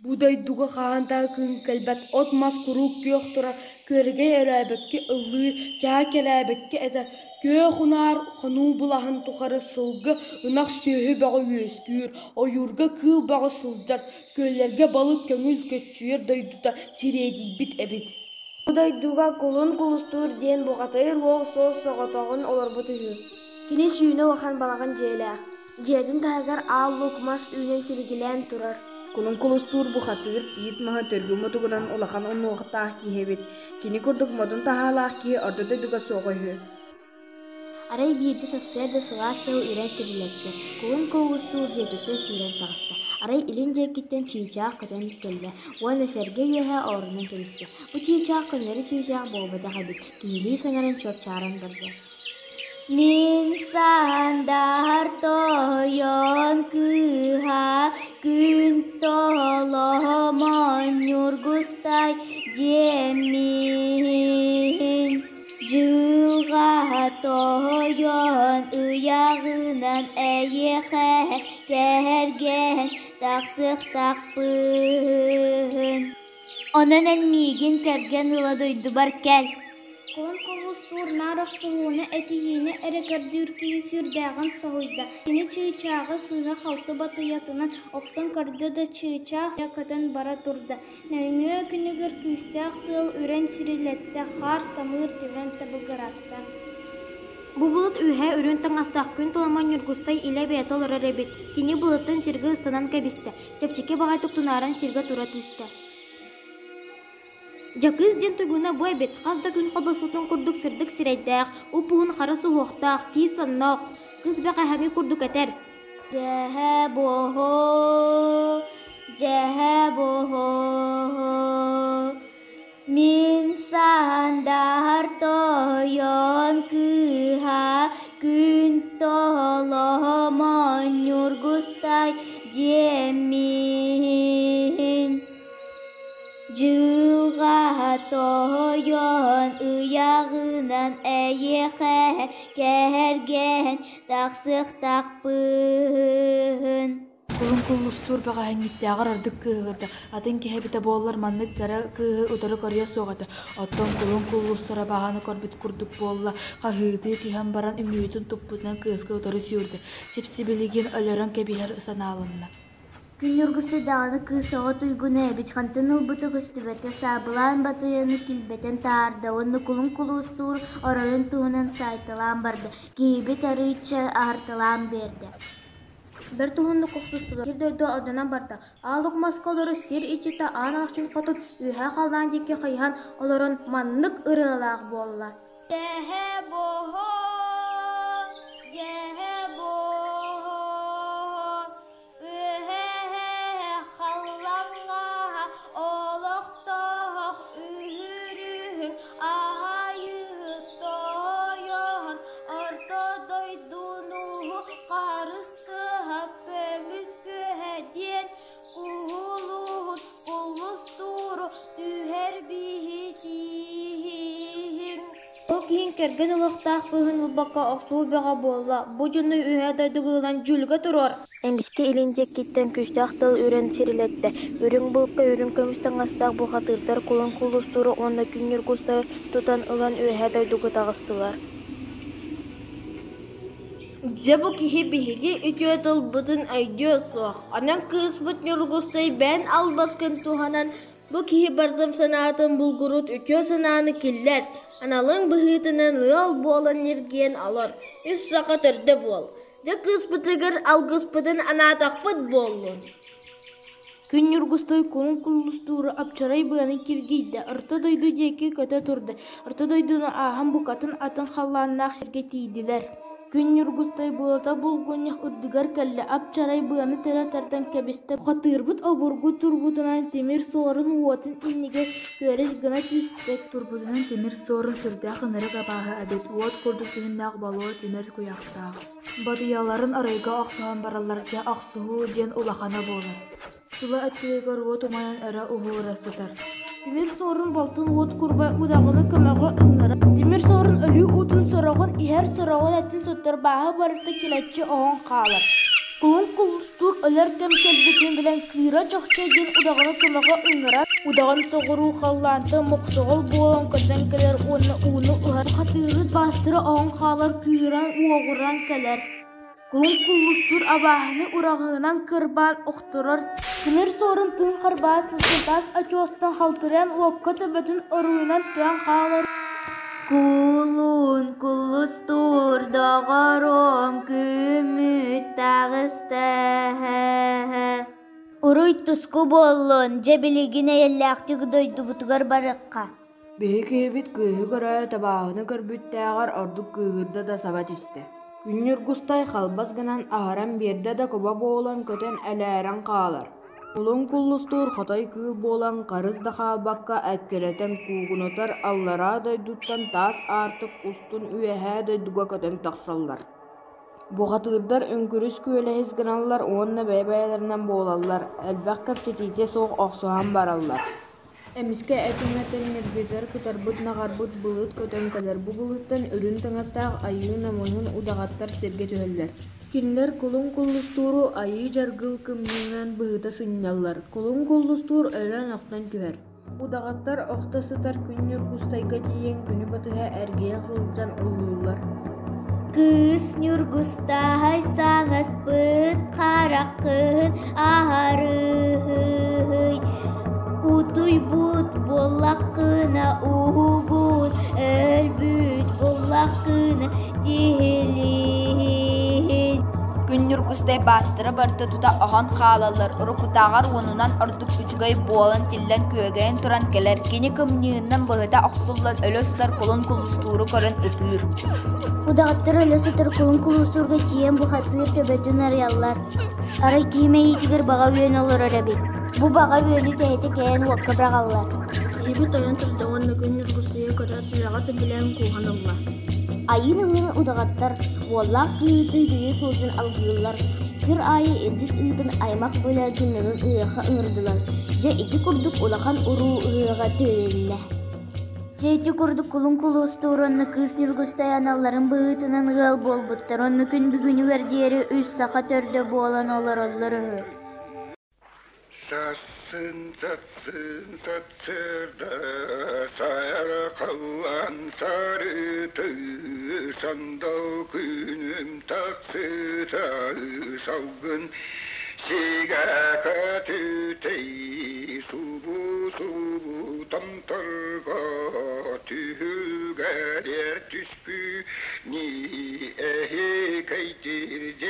Будай дуга хаанта кын кэлбэт от мас курук күйохтура көрге элэбэкки ыллыы кää келээбэкки эзэ күйохунаар хонуу булаһын тухары сылгы ынах сүөһү бөҕө үөскүүр ойуурга кыыл бөҕө сылдьар күөллэргэ балык көҥүл көччүөр дойдута сирэдийбит эбит. Будай дуга кулун кулустуур диэн бухатайыр уол соос соҕотоҕун олорбут үһү. Кини сүүнэ улахан балаган дьиэлээх. Дьиэтин таһыгар аал лук мас үүнэн сиригилээн турар. Кулун кулустуур бухатыыр тиит маһы төргүмө тугунан улахан оннуохтаах киһэбит. Кини курдук модун таһаалаах киһи ордотой дуга суоҕойһу. Арай биирди сосуя да сылаас тыгы үрэн сирилэкке. Кулун кулустуур диэтитэ сүүрэн таҕыста. Арай илин диэккиттэн чиичаах көтөн кэллэ. Уон эсэргэ үөһэ оорунан кэбистэ. Бу чиичаах көннөрү чиичаах буолбатаха бит. Киһилии саҥаран чорчааран барда. Мин сандар тойон кыха күн толомон юргустай демин. Жылға тойон ыяғынан әйеқә кәрген тақсық тақпын. Онын әнмейген кәрген ұла дойды бар кәл. Кон колустур нарах соғуына әтейіне әрекердүр кейі сүрдәғын соғойда. Кені чыйчағы сыға қалты батыятынан оқсан көрді да чыйчақ көтін бара тұрды. Нәңі күнігір күстәқ тыл үрен сирилетті қар самыр түвен табылғыратты. Бу бұлыт үйе үрен таң астақ күн толаман юргустай иле бәйті олар әребет. Кені бұлыттың сиргі ұстанан кәбісті. Чапчеке бағай тұқтынаран сиргі тұра түсті. Жакыз ден тугуна бу эбит хазда күн кабасутун курдук сырдык сирайдах, упуун харасу хоқтах, ки соннок, кыз бака хами курдук этер. Жахабохо, мин сандар тойон кыха, күн толомон юргустай демин. Жылға тойон ыяғынан әйеқә кәрген тақсық тақпын. Кулун кулустуур баға хәңгиттәғыр ардык кыһыгырда. Атын киһәбитэ буоллар маннык кара кыһы утары корья соҕата. Оттон кулун кулустара бағаны корбит курдук буолла. Хаһыыты киһэн баран үмүйтүн туппутунан кыыска утары сүүрдэ. Сипсибилигин өлөрөн кэбиһэр санааланна. Күн юргустай дағаны кыысаға туйгуна эбит хантын ылбыты көстүбәтэ сабылаан батыяны килбетен таарда. Онны кулун кулустуур оройын туһунан сайтылаан барды. Киибит арыыча артылаан берди. Бір туһунну кохтустулар. Кирдойдо одана барда. Аалык маскалары сир ичита аан ахчын хотут үйһэ халдаан дикке хайхан олорон маннык ырыалаах буолла. Кейін керген ұлықтақ бұғын ұлбаққа оқсуы беға болла. Бұ жүнні үйе дайдығылан жүлгі тұрор. Әміске еліндек кеттен күштақ тыл үрен сирилетті. Үрін бұлыққа үрін көмістің астақ бұғатырдар құлын құлыстыры онда күнер құстайыр тұтан ұлан үйе дайдығы тағыстылар. Жабу кихи бихиги үтіе тыл бұтын айдио соқ. Анан кыз бұт нұрғыстай бән албасқын туғанан бұ кихи бардым санаатын бұлғырут үтіе санааны келлер. Аналың бұхытынан ұял болан ерген алар. Үс сақа түрді бол. Жа кыспытыгыр ал кыспытын анатақпыт болын. Күн юргустой кулун кулустууру апчарай быаны киргейді. Ырты дойду деки көтө турды. Ырты дойдуну аһан букатын атын халлааннаах сирге тиидилер. Күн юргустай булата булгуньях үрдүгер кэлле апчарай быаны тәрәтәрден кәбисте. Хатырбыт обургу турбутунан темир соорун уотын инниге көрес гына түстек. Турбутунан темир соорун сүрдәх ыныры кабаһы әбет. Уот курдук тениннаах балуа темир куяқтаах. Бадыяларын арайга ақсуған бараларга ақсуһу ден улахана болар. Тула әттігер уот умайан әрі уһуырасытар. Темир соорун балтын уот курбай удағыны көмәгө ыңнара. Темир соорун өлүү утун сорогон иһэр сорогон әттин соттар баһы барыта киләтчи оҕон хаалар. Kulun kulustur öler kem kelbetin bilen kıyra çakçayın udağını kımağa ıngırar. Udağın soğuru xallantı moqsoğul boğulan köten keler onu ıhar. Xatırı bastırı ağın xalar kıyran uğuran keler. Kulun kulustur abahını urağınan kırban okturar. Kimir sorun tın xarbaz sılsıntas açostan xaltıran uakka töbetün ırığınan tüyen xalar. Kulun kulustur dağaron kümüt tağısta. Uruy tusku bollun cebiligine yelläqti gıdoydu butugar barıqqa. Beğik ebit kıhı göraya tabağını kırbüttəğar orduk kıhırda da sabat üstü. Künnür gustay xalbaz gınan aharan berde da koba boğulan köten ələran qağalar. Kulun kullustur xotay kııl boğulan qarız da xalbaqqa əkkereten kuğunotar allara doyduttan tas artık ustun üyehe doyduga köten taqsallar. Bu xatırдар önkürüs kölehiz gınallar onunla beybaylarından boğulallar. Elbaq kapsetite soğuk oqsuhan barallar. Emiske etimeten nirgezer kıtarbıt nağarbıt bılıt köten kadar bu bılıttan ürün tыңастaq ayı namının udağattar serge tüheller. Kinler kulun kullusturu ayı jargıl kımyынан bıhıta sınjallar. Kulun kullustur ölen oqtan tüher. Udağattar oqta sıtar künnür gustayga tiyen günü batıha ergeğe sılcan ulullar. Kız nürgustahay sangas pıt qarakın aharıhıy. Utuy but bollaqına uhugun ölbüt bollaqına dihilin. Günnür gustay bastıra barta tuta ahan xalalar urukutağar onunan arduk üçgay boğalan tillen kögeyen turan keler kini kımnyığından bıhıta oqsullan ölöstar kulun kulusturu körün ıtır. Udağıttır öyle sıtır kulun kulusturga tiyen bu xatır töbetün arayallar. Aray kiymeyi tigir bağa üyen olur arabi. Bu bağa üyeni tehete keyen vakka bırağallar. Hibit ayın tırtağın künnür gustaya kadar sırağası bilen kuğanallar. Ayın ığını udağıttır. Vallak kıyıtı güyü sulcun algıyırlar. Sır ayı edit ığıdın aymak böləcünlüğün ığıqa ığırdılar. Ja iki kurduk ulaqan uru ığıqa tığınla. Jeyti kurduk kulun kulustur onnu kız nürgüstay analların bığıtının ığal bolbuttar. Onnu kün bugünü verdiyeri üç saqa törde boğalan olur olları. Satsın satsırda sayar kalan sarıtı sandal günüm taksıta salgın sigaka tütey subu tam targa tühüger yer tüspü ni ehi kaydir